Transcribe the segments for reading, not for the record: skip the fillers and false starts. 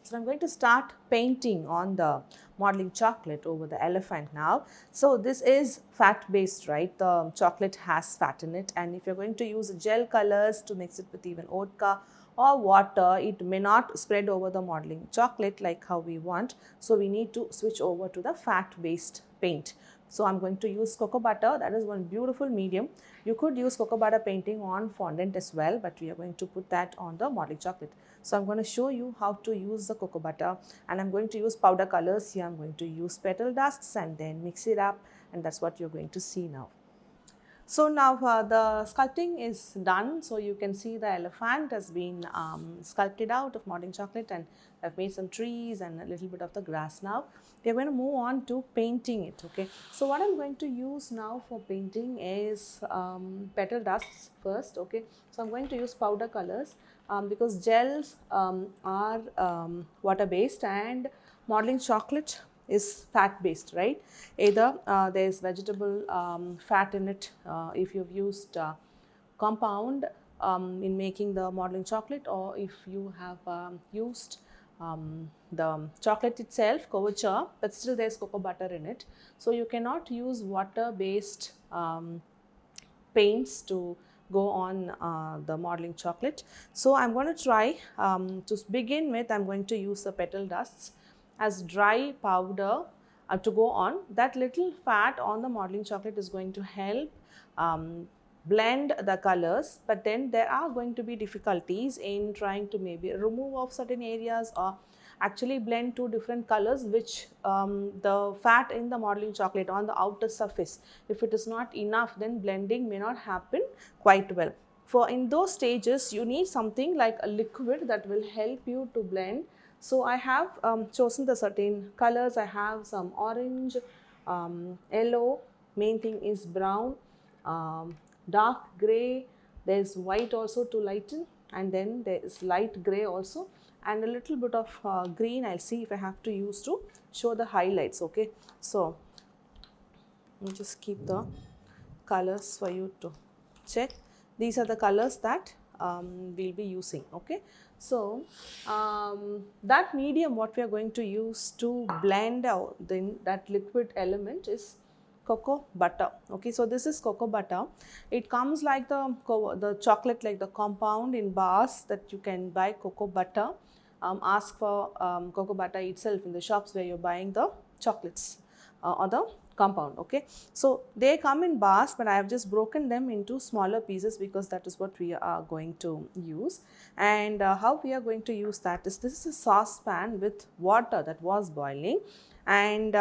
So I'm going to start painting on the modeling chocolate over the elephant now. So this is fat based, right? The chocolate has fat in it, and if you're going to use gel colors to mix it with even vodka or water, it may not spread over the modeling chocolate like how we want. So we need to switch over to the fat based paint. So I'm going to use cocoa butter. That is one beautiful medium. You could use cocoa butter painting on fondant as well, but we are going to put that on the modeling chocolate. So I'm going to show you how to use the cocoa butter, and I'm going to use powder colors here. I'm going to use petal dusks and then mix it up, and that's what you're going to see now. So now the sculpting is done. So you can see the elephant has been sculpted out of modeling chocolate, and I've made some trees and a little bit of the grass now. We are going to move on to painting it. Okay. So what I'm going to use now for painting is petal dusts first. Okay. So I'm going to use powder colors because gels are water based and modeling chocolate is fat based, right? Either there is vegetable fat in it if you've used compound in making the modeling chocolate, or if you have used the chocolate itself, couverture, but still there's cocoa butter in it. So you cannot use water based paints to go on the modeling chocolate. So I'm going to try to begin with. I'm going to use the petal dusts as dry powder to go on. That little fat on the modeling chocolate is going to help blend the colors, but then there are going to be difficulties in trying to maybe remove off certain areas or actually blend two different colors, which the fat in the modeling chocolate on the outer surface, if it is not enough, then blending may not happen quite well. For in those stages, you need something like a liquid that will help you to blend. So I have chosen the certain colors. I have some orange, yellow, main thing is brown, dark gray, there is white also to lighten, and then there is light gray also, and a little bit of green. I'll see if I have to use to show the highlights. Okay, so let me just keep the colors for you to check. These are the colors that we'll be using. Okay, so that medium what we are going to use to blend out that liquid element is cocoa butter. Okay, so this is cocoa butter. It comes like the chocolate, like the compound in bars that you can buy cocoa butter. Ask for cocoa butter itself in the shops where you're buying the chocolates or the compound. Okay, so they come in bars, but I have just broken them into smaller pieces because that is what we are going to use. And how we are going to use that is, this is a saucepan with water that was boiling, and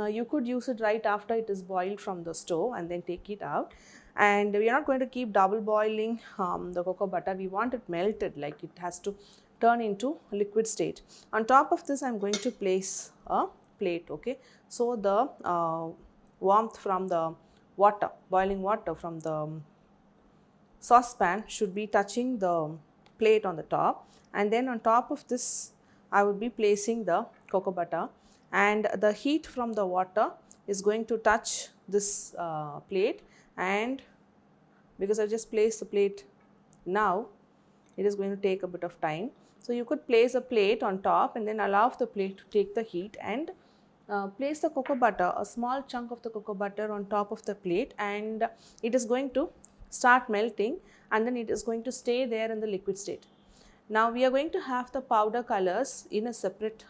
you could use it right after it is boiled from the stove and then take it out. And we are not going to keep double boiling the cocoa butter. We want it melted, like it has to turn into liquid state. On top of this, I'm going to place a plate. Okay, so the warmth from the water, boiling water from the saucepan should be touching the plate on the top, and then on top of this I would be placing the cocoa butter, and the heat from the water is going to touch this plate. And because I just placed the plate now, it is going to take a bit of time. So you could place a plate on top and then allow the plate to take the heat, and place the cocoa butter, a small chunk of the cocoa butter on top of the plate, and it is going to start melting, and then it is going to stay there in the liquid state. Now we are going to have the powder colors in a separate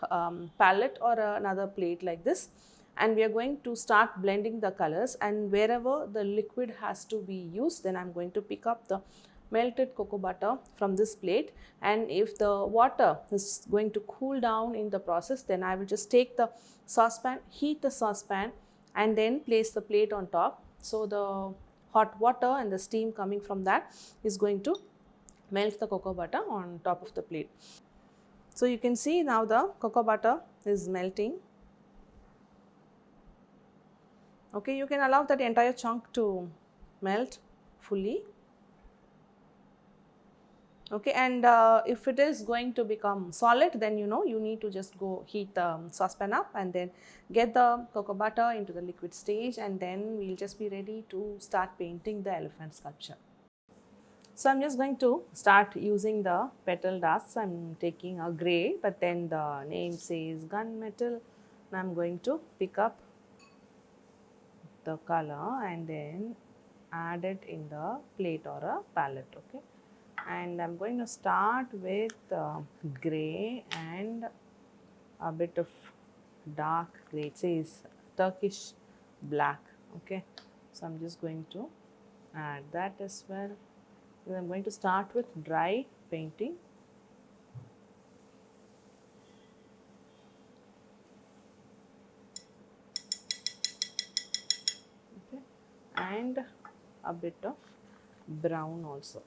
palette or another plate like this, and we are going to start blending the colors, and wherever the liquid has to be used, then I'm going to pick up the melted cocoa butter from this plate. And if the water is going to cool down in the process, then I will just take the saucepan, heat the saucepan, and then place the plate on top. So the hot water and the steam coming from that is going to melt the cocoa butter on top of the plate. So you can see now the cocoa butter is melting. Okay, you can allow that entire chunk to melt fully. Okay, and if it is going to become solid, then you need to just go heat the saucepan up and then get the cocoa butter into the liquid stage, and then we'll just be ready to start painting the elephant sculpture. So I'm just going to start using the petal dusts. I'm taking a gray, but then the name says gunmetal, and I'm going to pick up the color and then add it in the plate or a palette. Okay, and I'm going to start with gray and a bit of dark gray. It says Turkish black. Okay, so I'm just going to add that as well. Then I'm going to start with dry painting. Okay, and a bit of brown also.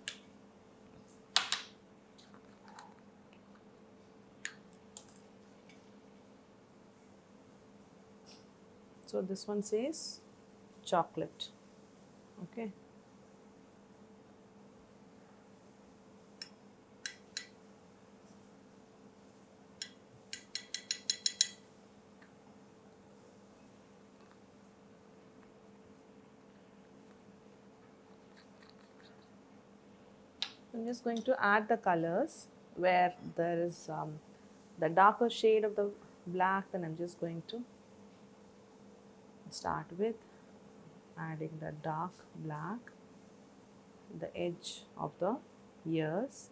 So this one says chocolate. Okay, I'm just going to add the colors where there is the darker shade of the black. Then I'm just going to start with adding the dark black, the edge of the ears.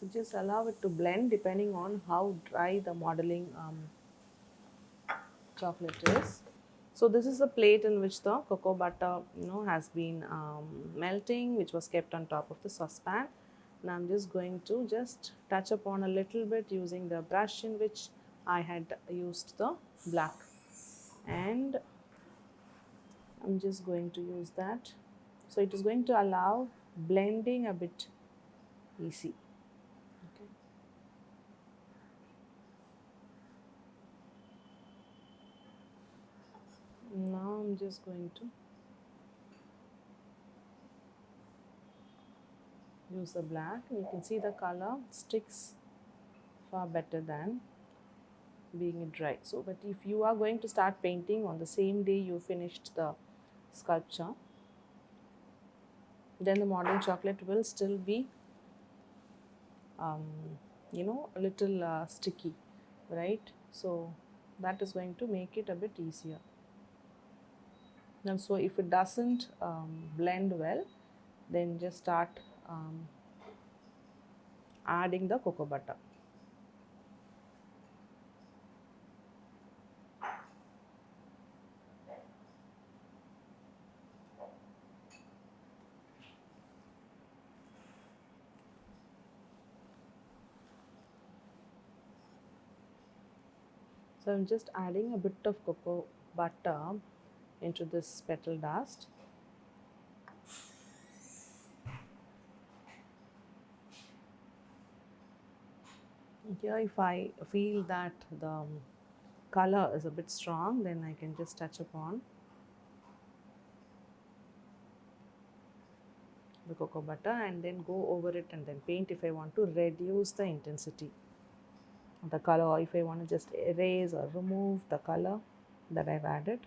So just allow it to blend depending on how dry the modeling chocolate is. So this is the plate in which the cocoa butter has been melting, which was kept on top of the saucepan. And I'm just going to just touch upon a little bit using the brush in which I had used the black, and I'm just going to use that. So it is going to allow blending a bit easy. Okay. Now I'm just going to use the black. You can see the color sticks far better than being it dry. So, but if you are going to start painting on the same day you finished the sculpture, then the modern chocolate will still be, um, a little sticky, right? So that is going to make it a bit easier. And so if it doesn't blend well, then just start adding the cocoa butter. So I'm just adding a bit of cocoa butter into this petal dust. Here, if I feel that the color is a bit strong, then I can just touch upon the cocoa butter and then go over it and then paint if I want to reduce the intensity of the color, or if I want to just erase or remove the color that I've added.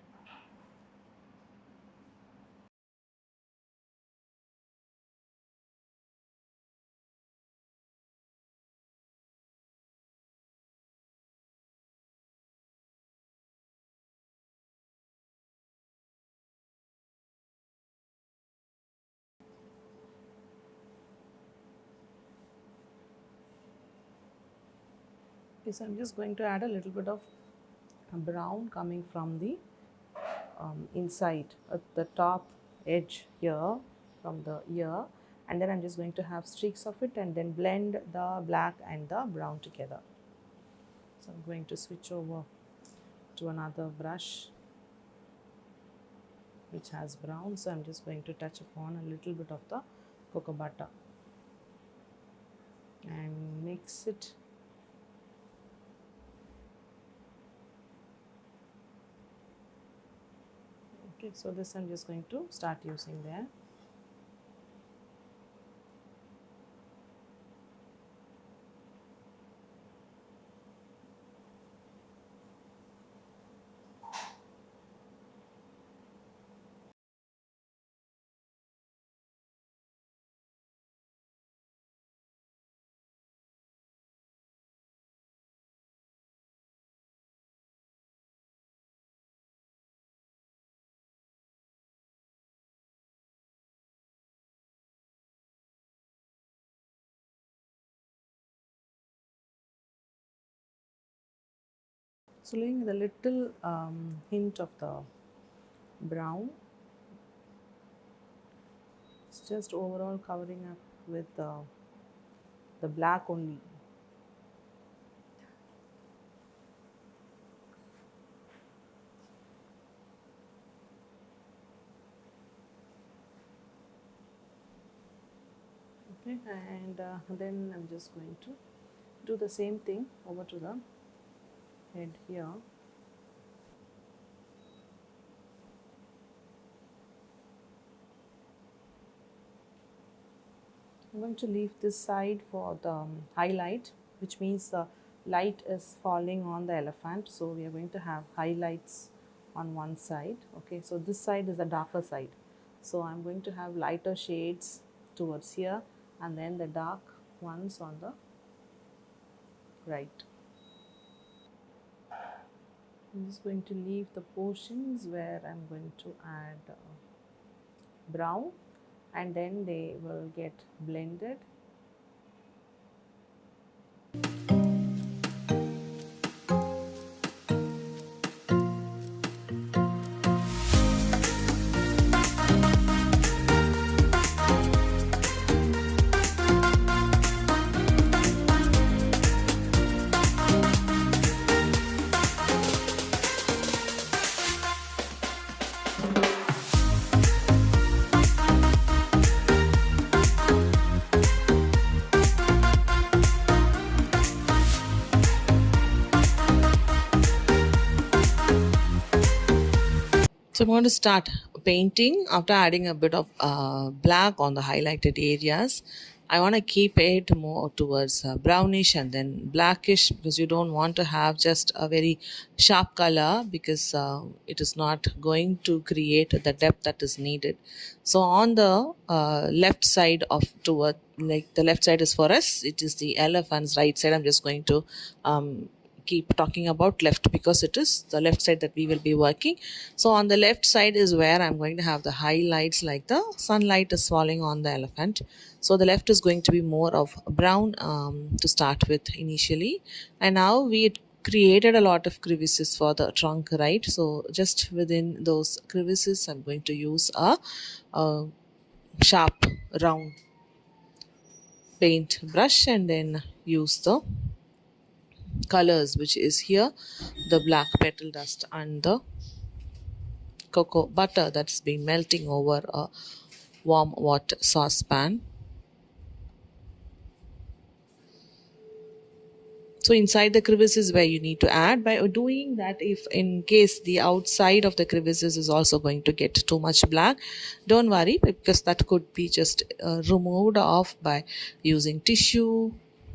Okay, so I'm just going to add a little bit of brown coming from the inside at the top edge here from the ear, and then I'm just going to have streaks of it and then blend the black and the brown together. So I'm going to switch over to another brush which has brown. So I'm just going to touch upon a little bit of the cocoa butter. fix it. Okay, so this I'm just going to start using there. So leaving the little hint of the brown, it's just overall covering up with the black only. Okay, and then I'm just going to do the same thing over to the head here. I'm going to leave this side for the highlight, which means the light is falling on the elephant. So we are going to have highlights on one side. Okay, so this side is the darker side. So I'm going to have lighter shades towards here and then the dark ones on the right. I'm just going to leave the portions where I'm going to add brown and then they will get blended. So I'm going to start painting after adding a bit of black on the highlighted areas. I want to keep it more towards brownish and then blackish because you don't want to have just a very sharp color because it is not going to create the depth that is needed. So on the left side of toward like the left side is for us, it is the elephant's right side. I'm just going to keep talking about left because it is the left side that we will be working. So on the left side is where I'm going to have the highlights, like the sunlight is falling on the elephant. So the left is going to be more of brown to start with initially, and now we created a lot of crevices for the trunk, right? So just within those crevices I'm going to use a sharp round paint brush and then use the colors, which is here the black petal dust and the cocoa butter that's been melting over a warm water saucepan. So inside the crevices where you need to add, by doing that, if in case the outside of the crevices is also going to get too much black, don't worry because that could be just removed off by using tissue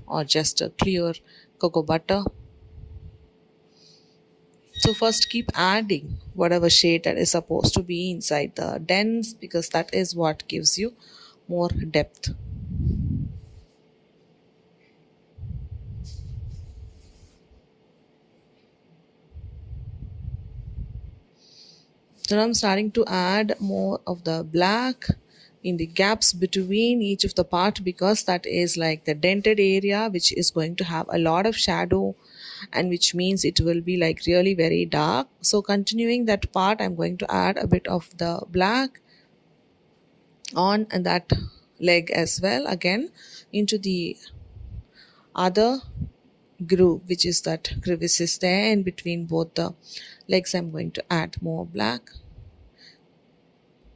or just a clear cocoa butter. So first keep adding whatever shade that is supposed to be inside the dents because that is what gives you more depth. Then I'm starting to add more of the black in the gaps between each of the part because that is like the dented area which is going to have a lot of shadow and which means it will be like really very dark. So continuing that part, I'm going to add a bit of the black on that leg as well, again into the other groove which is that crevices there, and between both the legs I'm going to add more black,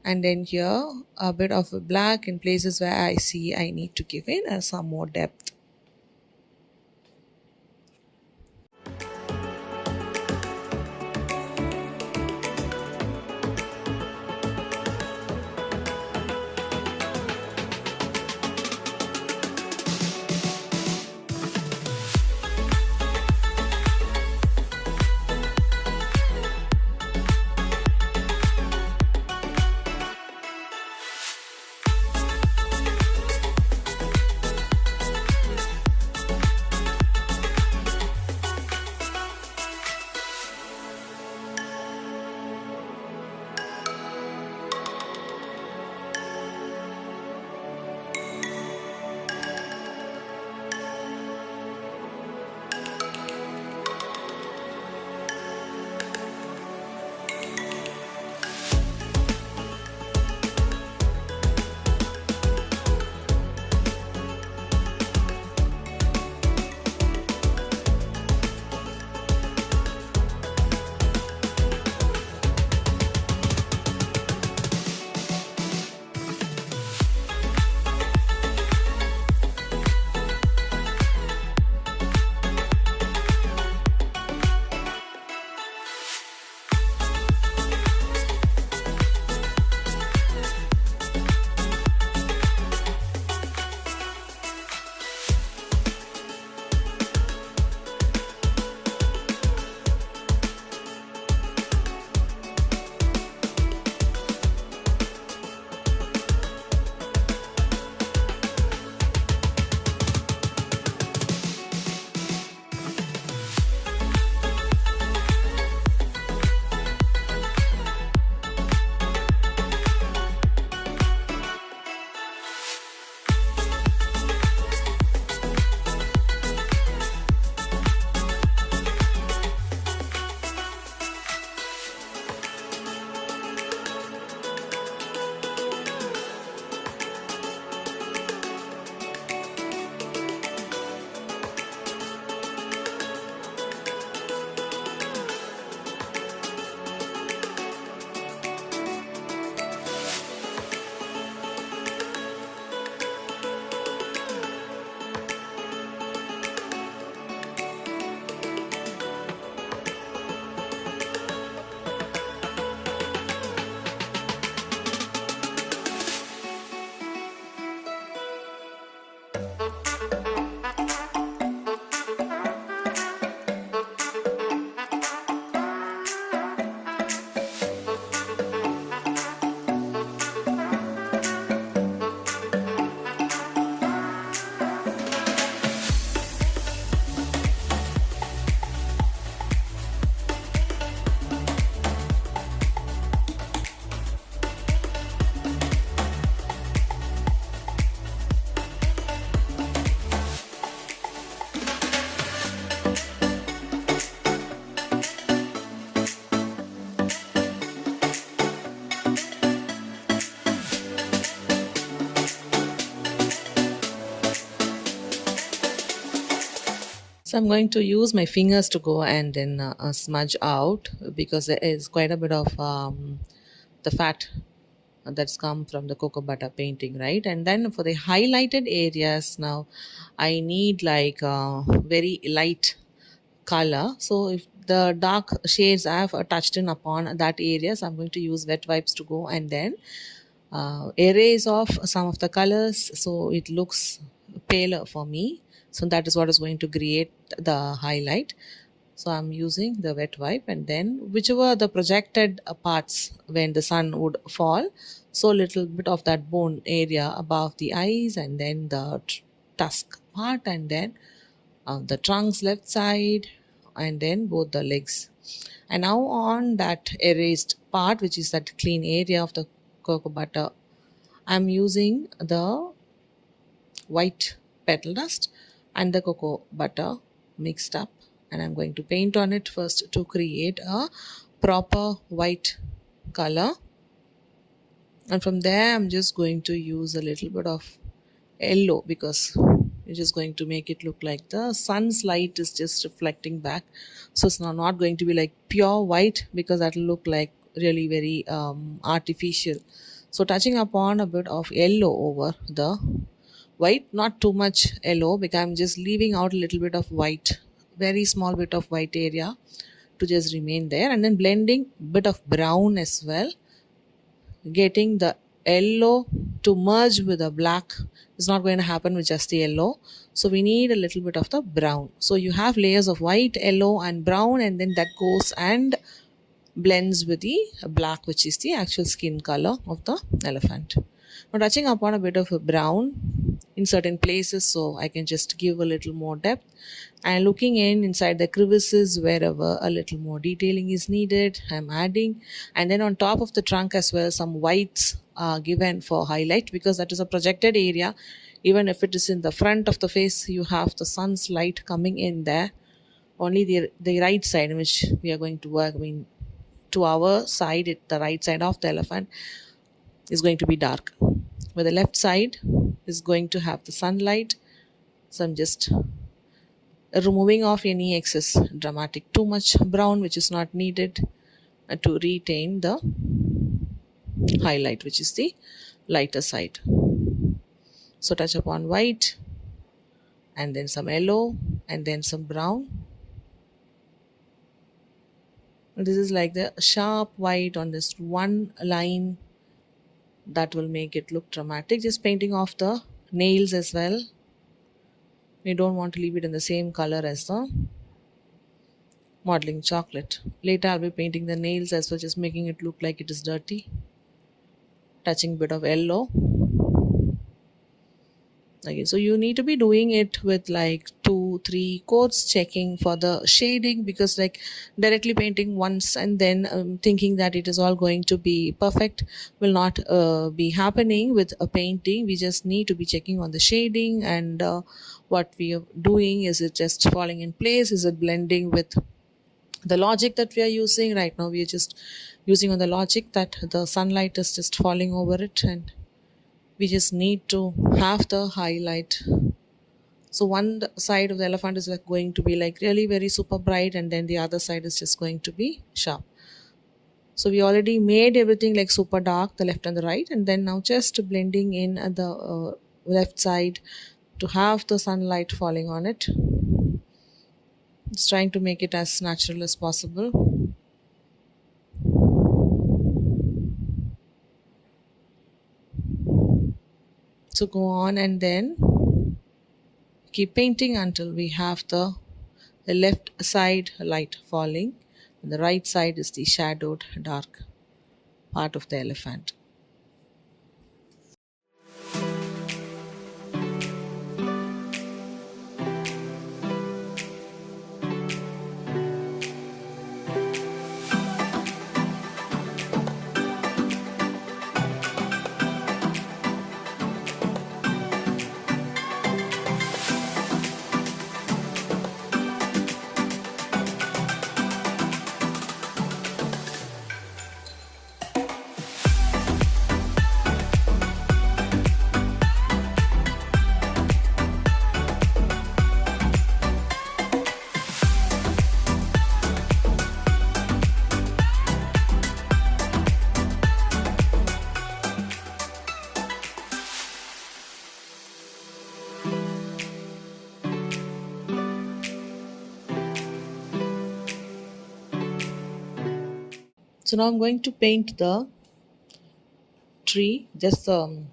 and then here a bit of black in places where I see I need to give in some more depth. So I'm going to use my fingers to go and then smudge out, because there is quite a bit of the fat that's come from the cocoa butter painting, right? And then for the highlighted areas, now I need like very light color. So if the dark shades I have touched in upon that area, so I'm going to use wet wipes to go and then erase off some of the colors so it looks paler for me. So that is what is going to create the highlight. So I'm using the wet wipe, and then whichever the projected parts when the sun would fall, so little bit of that bone area above the eyes, and then the tusk part, and then the trunk's left side, and then both the legs. And now on that erased part, which is that clean area of the cocoa butter, I'm using the white petal dust and the cocoa butter mixed up, and I'm going to paint on it first to create a proper white color. And from there I'm just going to use a little bit of yellow, because it's just going to make it look like the sun's light is just reflecting back. So it's not going to be like pure white, because that will look like really very artificial. So touching upon a bit of yellow over the white, not too much yellow, because I'm just leaving out a little bit of white, very small bit of white area to just remain there, and then blending bit of brown as well, getting the yellow to merge with the black. Is not going to happen with just the yellow, so we need a little bit of the brown. So you have layers of white, yellow and brown, and then that goes and blends with the black, which is the actual skin color of the elephant. Now touching upon a bit of a brown in certain places, so I can just give a little more depth, and looking inside the crevices wherever a little more detailing is needed, I'm adding. And then on top of the trunk as well, some whites are given for highlight, because that is a projected area. Even if it is in the front of the face, you have the sun's light coming in there. Only the right side in which we are going to work, I mean to our side, the right side of the elephant is going to be dark, but the left side is going to have the sunlight. So I'm just removing off any excess dramatic too much brown which is not needed, to retain the highlight, which is the lighter side. So touch upon white, and then some yellow, and then some brown. And this is like the sharp white on this one line that will make it look dramatic. Just painting off the nails as well. We don't want to leave it in the same color as the modeling chocolate. Later I'll be painting the nails as well, just making it look like it is dirty. Touching a bit of yellow. Okay, so you need to be doing it with like 2-3 coats, checking for the shading, because like directly painting once and then thinking that it is all going to be perfect will not be happening with a painting. We just need to be checking on the shading, and what we are doing, is it just falling in place, is it blending with the logic that we are using. Right now we are just using on the logic that the sunlight is just falling over it, and we just need to have the highlight. So one side of the elephant is like going to be like really very super bright, and then the other side is just going to be sharp. So we already made everything like super dark, the left and the right, and then now just blending in at the left side to have the sunlight falling on it. Just trying to make it as natural as possible. So go on and then Keep painting until we have the left side light falling, and the right side is the shadowed dark part of the elephant. So now I'm going to paint the tree, just the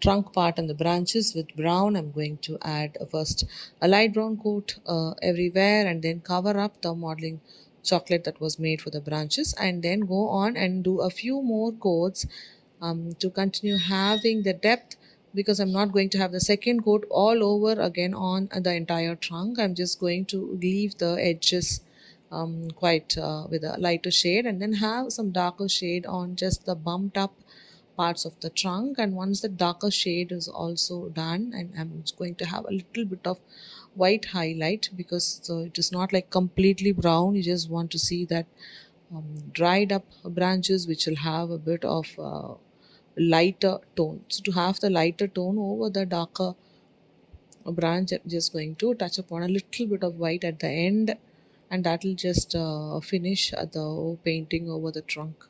trunk part and the branches with brown. I'm going to add first a light brown coat everywhere, and then cover up the modeling chocolate that was made for the branches, and then go on and do a few more coats to continue having the depth, because I'm not going to have the second coat all over again on the entire trunk. I'm just going to leave the edges quite with a lighter shade, and then have some darker shade on just the bumped up parts of the trunk. And once the darker shade is also done, and I'm going to have a little bit of white highlight, because so it is not like completely brown. You just want to see that dried up branches which will have a bit of lighter tone. So to have the lighter tone over the darker branch, I'm just going to touch upon a little bit of white at the end, and that will just finish the painting over the trunk.